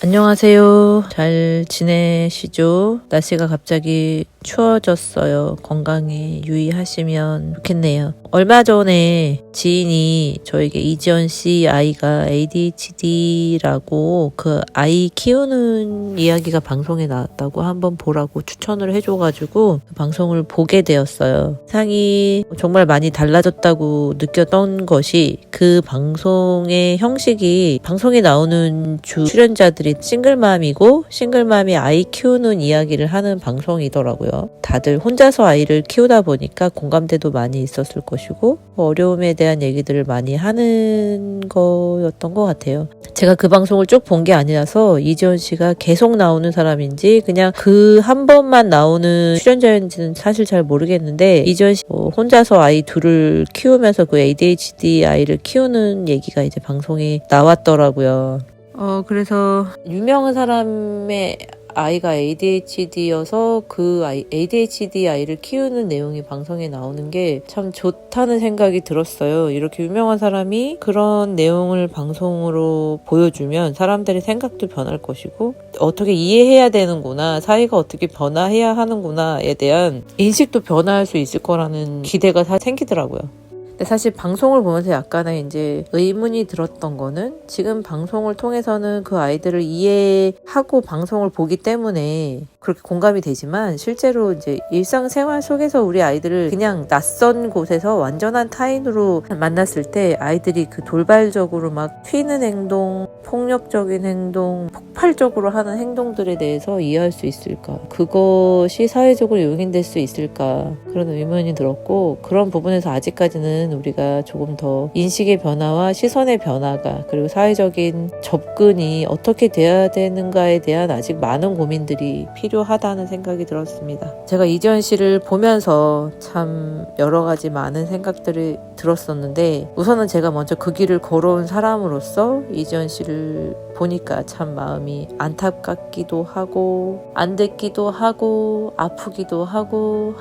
안녕하세요. 잘 지내시죠? 날씨가 갑자기 추워졌어요. 건강에 유의하시면 좋겠네요. 얼마 전에 지인이 저에게 이지연 씨 아이가 ADHD라고 그 아이 키우는 이야기가 방송에 나왔다고 한번 보라고 추천을 해줘가지고 그 방송을 보게 되었어요. 상이 정말 많이 달라졌다고 느꼈던 것이 그 방송의 형식이 방송에 나오는 출연자들이 싱글맘이고 싱글맘이 아이 키우는 이야기를 하는 방송이더라고요. 다들 혼자서 아이를 키우다 보니까 공감대도 많이 있었을 것이고 어려움에 대한 얘기들을 많이 하는 거였던 것 같아요. 제가 그 방송을 쭉 본 게 아니라서 이지연 씨가 계속 나오는 사람인지 그냥 그 한 번만 나오는 출연자인지는 사실 잘 모르겠는데 이지연 씨 혼자서 아이 둘을 키우면서 그 ADHD 아이를 키우는 얘기가 이제 방송에 나왔더라고요. 그래서 유명한 사람의 아이가 ADHD여서 그 ADHD 아이를 키우는 내용이 방송에 나오는 게 참 좋다는 생각이 들었어요. 이렇게 유명한 사람이 그런 내용을 방송으로 보여주면 사람들의 생각도 변할 것이고 어떻게 이해해야 되는구나, 사회가 어떻게 변화해야 하는구나에 대한 인식도 변화할 수 있을 거라는 기대가 생기더라고요. 근데 사실 방송을 보면서 약간의 이제 의문이 들었던 거는 지금 방송을 통해서는 그 아이들을 이해하고 방송을 보기 때문에 그렇게 공감이 되지만 실제로 이제 일상생활 속에서 우리 아이들을 그냥 낯선 곳에서 완전한 타인으로 만났을 때 아이들이 그 돌발적으로 막 튀는 행동, 폭력적인 행동, 폭발적으로 하는 행동들에 대해서 이해할 수 있을까? 그것이 사회적으로 용인될 수 있을까? 그런 의문이 들었고 그런 부분에서 아직까지는 우리가 조금 더 인식의 변화와 시선의 변화가 그리고 사회적인 접근이 어떻게 돼야 되는가에 대한 아직 많은 고민들이 필요하다는 생각이 들었습니다. 제가 이지연 씨를 보면서 참 여러 가지 많은 생각들이 들었었는데 우선은 제가 먼저 그 길을 걸어온 사람으로서 이지연 씨를 보니까 참 마음이 안타깝기도 하고 안 됐기도 하고 아프기도 하고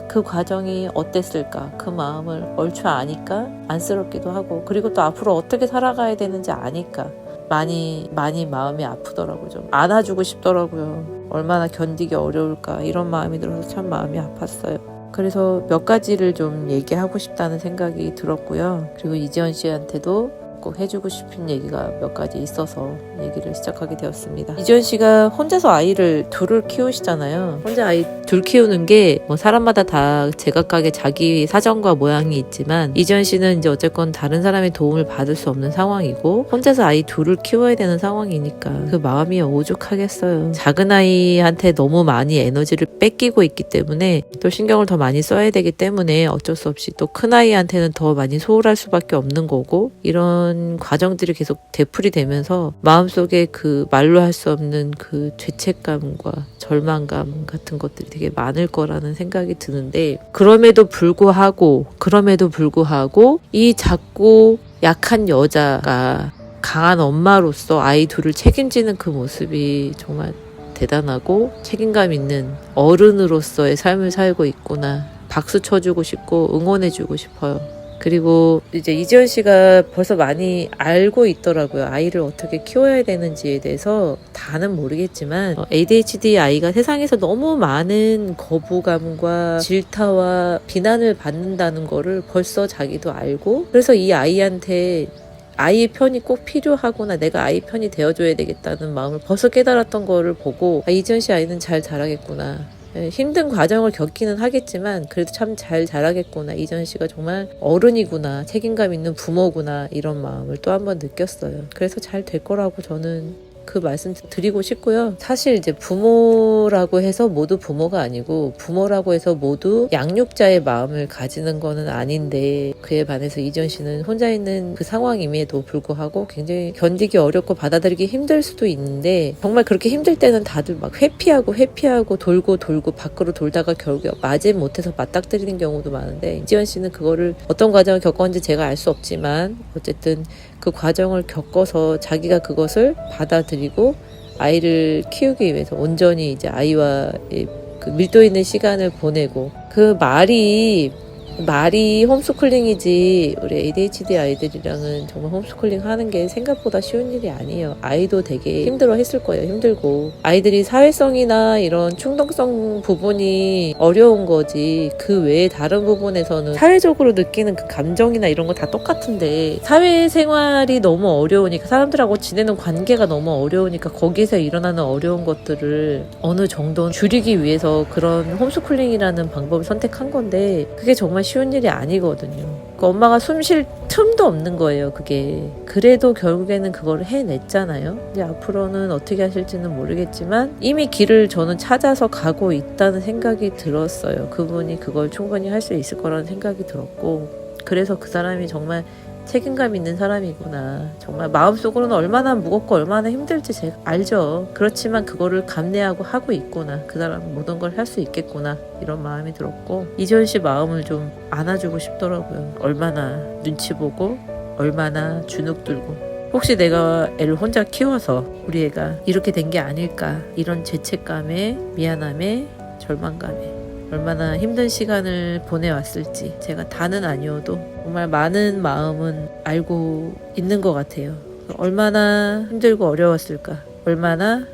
그 과정이 어땠을까? 그 마음을 얼추 아니까 안쓰럽기도 하고 그리고 또 앞으로 어떻게 살아가야 되는지 아니까 많이 마음이 아프더라고요. 좀 안아주고 싶더라고요. 얼마나 견디기 어려울까 이런 마음이 들어서 참 마음이 아팠어요. 그래서 몇 가지를 좀 얘기하고 싶다는 생각이 들었고요. 그리고 이지연 씨한테도 꼭 해주고 싶은 얘기가 몇 가지 있어서 얘기를 시작하게 되었습니다. 이지연 씨가 혼자서 아이를 둘을 키우시잖아요. 혼자 아이 둘 키우는 게 뭐 사람마다 다 제각각의 자기 사정과 모양이 있지만 이지연 씨는 이제 어쨌건 다른 사람의 도움을 받을 수 없는 상황이고 혼자서 아이 둘을 키워야 되는 상황이니까 그 마음이 오죽하겠어요. 작은 아이한테 너무 많이 에너지를 뺏기고 있기 때문에 또 신경을 더 많이 써야 되기 때문에 어쩔 수 없이 또 큰 아이한테는 더 많이 소홀할 수밖에 없는 거고 이런 과정들이 계속 되풀이 되면서 마음속에 그 말로 할 수 없는 그 죄책감과 절망감 같은 것들이 되게 많을 거라는 생각이 드는데 그럼에도 불구하고 이 작고 약한 여자가 강한 엄마로서 아이 둘을 책임지는 그 모습이 정말 대단하고 책임감 있는 어른으로서의 삶을 살고 있구나. 박수 쳐주고 싶고 응원해주고 싶어요. 그리고 이제 이지연 씨가 벌써 많이 알고 있더라고요. 아이를 어떻게 키워야 되는지에 대해서 다는 모르겠지만 ADHD 아이가 세상에서 너무 많은 거부감과 질타와 비난을 받는다는 거를 벌써 자기도 알고 그래서 이 아이한테 아이의 편이 꼭 필요하구나 내가 아이 편이 되어줘야 되겠다는 마음을 벌써 깨달았던 거를 보고 이지연 씨 아이는 잘 자라겠구나. 힘든 과정을 겪기는 하겠지만 그래도 참 잘 자라겠구나. 이지연 씨가 정말 어른이구나. 책임감 있는 부모구나. 이런 마음을 또 한 번 느꼈어요. 그래서 잘 될 거라고 저는 그 말씀 드리고 싶고요. 사실 이제 부모라고 해서 모두 부모가 아니고 부모라고 해서 모두 양육자의 마음을 가지는 거는 아닌데 그에 반해서 이지연 씨는 혼자 있는 그 상황임에도 불구하고 굉장히 견디기 어렵고 받아들이기 힘들 수도 있는데 정말 그렇게 힘들 때는 다들 막 회피하고 돌고 밖으로 돌다가 결국에 맞지 못해서 맞닥뜨리는 경우도 많은데 이지연 씨는 그거를 어떤 과정을 겪었는지 제가 알 수 없지만 어쨌든 그 과정을 겪어서 자기가 그것을 받아들이고 아이를 키우기 위해서 온전히 이제 아이와 그 밀도 있는 시간을 보내고 그 말이 말이 홈스쿨링이지 우리 ADHD 아이들이랑은 정말 홈스쿨링 하는 게 생각보다 쉬운 일이 아니에요. 아이도 되게 힘들어 했을 거예요. 힘들고 아이들이 사회성이나 이런 충동성 부분이 어려운 거지 그 외에 다른 부분에서는 사회적으로 느끼는 그 감정이나 이런 거 다 똑같은데 사회생활이 너무 어려우니까 사람들하고 지내는 관계가 너무 어려우니까 거기서 일어나는 어려운 것들을 어느 정도 줄이기 위해서 그런 홈스쿨링이라는 방법을 선택한 건데 그게 정말 쉬운 일이 아니거든요. 그 엄마가 숨 쉴 틈도 없는 거예요. 그게 그래도 결국에는 그걸 해냈잖아요. 이제 앞으로는 어떻게 하실지는 모르겠지만 이미 길을 저는 찾아서 가고 있다는 생각이 들었어요. 그분이 그걸 충분히 할 수 있을 거라는 생각이 들었고 그래서 그 사람이 정말 책임감 있는 사람이구나. 정말 마음속으로는 얼마나 무겁고 얼마나 힘들지 제가 알죠. 그렇지만 그거를 감내하고 하고 있구나. 그 사람은 모든 걸 할 수 있겠구나. 이런 마음이 들었고 이지연 씨 마음을 좀 안아주고 싶더라고요. 얼마나 눈치 보고 얼마나 주눅 들고 혹시 내가 애를 혼자 키워서 우리 애가 이렇게 된 게 아닐까 이런 죄책감에 미안함에 절망감에 얼마나 힘든 시간을 보내왔을지 제가 다는 아니어도 정말 많은 마음은 알고 있는 것 같아요. 얼마나 힘들고 어려웠을까 얼마나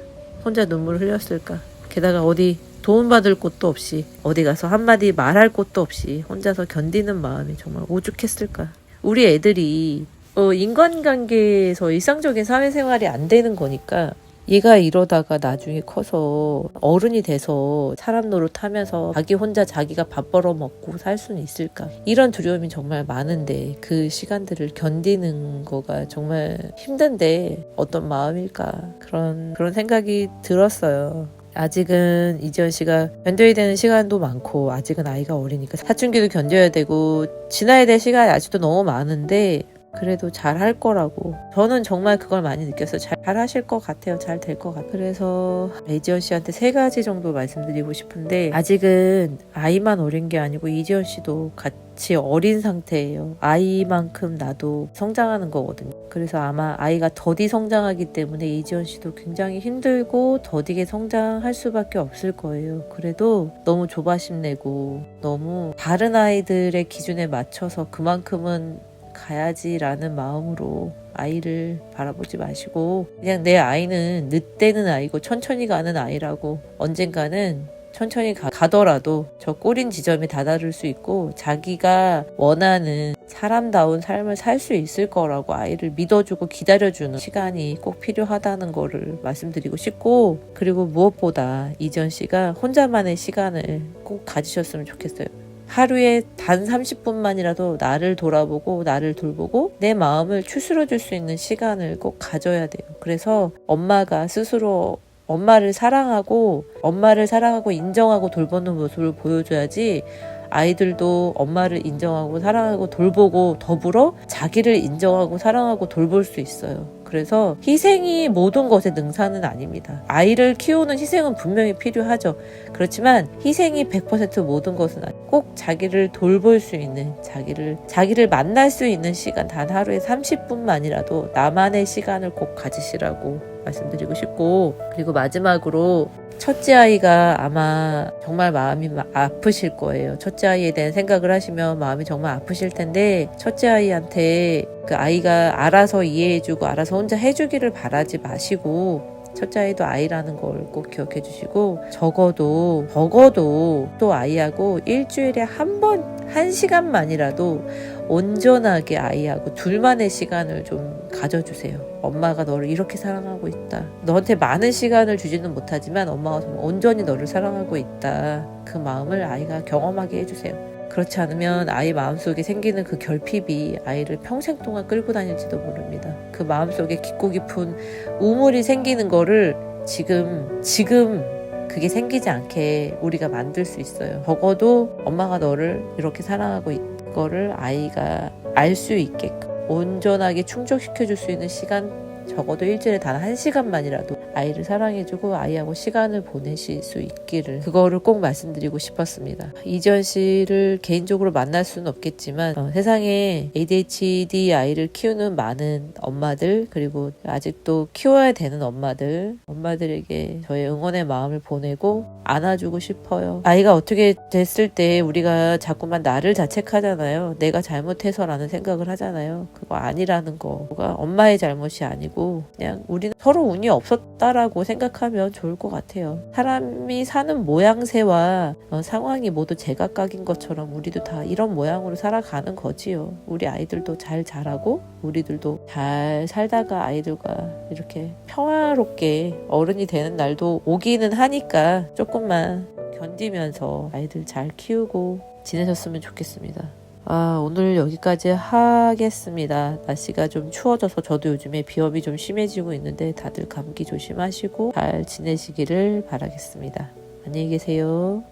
혼자 눈물을 흘렸을까 게다가 어디 도움받을 곳도 없이 어디 가서 한마디 말할 곳도 없이 혼자서 견디는 마음이 정말 오죽했을까. 우리 애들이 인간관계에서 일상적인 사회생활이 안 되는 거니까 얘가 이러다가 나중에 커서 어른이 돼서 사람 노릇하면서 자기 혼자 자기가 밥 벌어 먹고 살 수는 있을까 이런 두려움이 정말 많은데 그 시간들을 견디는 거가 정말 힘든데 어떤 마음일까 그런 생각이 들었어요. 아직은 이지연 씨가 견뎌야 되는 시간도 많고 아직은 아이가 어리니까 사춘기도 견뎌야 되고 지나야 될 시간이 아직도 너무 많은데 그래도 잘 할 거라고 저는 정말 그걸 많이 느꼈어요. 잘 하실 것 같아요. 잘 될 것 같아요. 그래서 이지연 씨한테 3가지 정도 말씀드리고 싶은데 아직은 아이만 어린 게 아니고 이지연 씨도 같이 어린 상태예요. 아이만큼 나도 성장하는 거거든요. 그래서 아마 아이가 더디 성장하기 때문에 이지연 씨도 굉장히 힘들고 더디게 성장할 수밖에 없을 거예요. 그래도 너무 조바심 내고 너무 다른 아이들의 기준에 맞춰서 그만큼은 가야지라는 마음으로 아이를 바라보지 마시고 그냥 내 아이는 늦대는 아이고 천천히 가는 아이라고 언젠가는 천천히 가더라도 저 꼬린 지점에 다다를 수 있고 자기가 원하는 사람다운 삶을 살 수 있을 거라고 아이를 믿어주고 기다려주는 시간이 꼭 필요하다는 거를 말씀드리고 싶고 그리고 무엇보다 이지연 씨가 혼자만의 시간을 꼭 가지셨으면 좋겠어요. 하루에 단 30분만이라도 나를 돌아보고 나를 돌보고 내 마음을 추스러 줄 수 있는 시간을 꼭 가져야 돼요. 그래서 엄마가 스스로 엄마를 사랑하고 인정하고 돌보는 모습을 보여줘야지 아이들도 엄마를 인정하고 사랑하고 돌보고 더불어 자기를 인정하고 사랑하고 돌볼 수 있어요. 그래서 희생이 모든 것의 능사는 아닙니다. 아이를 키우는 희생은 분명히 필요하죠. 그렇지만 희생이 100% 모든 것은 아니고 꼭 자기를 돌볼 수 있는 자기를 만날 수 있는 시간 단 하루에 30분만이라도 나만의 시간을 꼭 가지시라고 말씀드리고 싶고 그리고 마지막으로 첫째 아이가 아마 정말 마음이 아프실 거예요. 첫째 아이에 대한 생각을 하시면 마음이 정말 아프실 텐데 첫째 아이한테 그 아이가 알아서 이해해주고 알아서 혼자 해주기를 바라지 마시고 첫째 아이도 아이라는 걸 꼭 기억해 주시고 적어도 또 아이하고 일주일에 한 번 1시간만이라도 온전하게 아이하고 둘만의 시간을 좀 가져주세요. 엄마가 너를 이렇게 사랑하고 있다. 너한테 많은 시간을 주지는 못하지만 엄마가 정말 온전히 너를 사랑하고 있다. 그 마음을 아이가 경험하게 해주세요. 그렇지 않으면 아이 마음속에 생기는 그 결핍이 아이를 평생 동안 끌고 다닐지도 모릅니다. 그 마음속에 깊고 깊은 우물이 생기는 거를 지금 그게 생기지 않게 우리가 만들 수 있어요. 적어도 엄마가 너를 이렇게 사랑하고 있거를 아이가 알 수 있게끔 온전하게 충족시켜줄 수 있는 시간 적어도 일주일에 단 1시간만이라도 아이를 사랑해주고 아이하고 시간을 보내실 수 있기를, 그거를 꼭 말씀드리고 싶었습니다. 이지연 씨를 개인적으로 만날 수는 없겠지만 세상에 ADHD 아이를 키우는 많은 엄마들, 그리고 아직도 키워야 되는 엄마들에게 저의 응원의 마음을 보내고 안아주고 싶어요. 아이가 어떻게 됐을 때 우리가 자꾸만 나를 자책하잖아요. 내가 잘못해서라는 생각을 하잖아요. 그거 아니라는 거가 엄마의 잘못이 아니고 그냥 우리는 서로 운이 없었다라고 생각하면 좋을 것 같아요. 사람이 사는 모양새와 상황이 모두 제각각인 것처럼 우리도 다 이런 모양으로 살아가는 거지요. 우리 아이들도 잘 자라고 우리들도 잘 살다가 아이들과 이렇게 평화롭게 어른이 되는 날도 오기는 하니까 조금만 견디면서 아이들 잘 키우고 지내셨으면 좋겠습니다. 오늘 여기까지 하겠습니다. 날씨가 좀 추워져서 저도 요즘에 비염이 좀 심해지고 있는데 다들 감기 조심하시고 잘 지내시기를 바라겠습니다. 안녕히 계세요.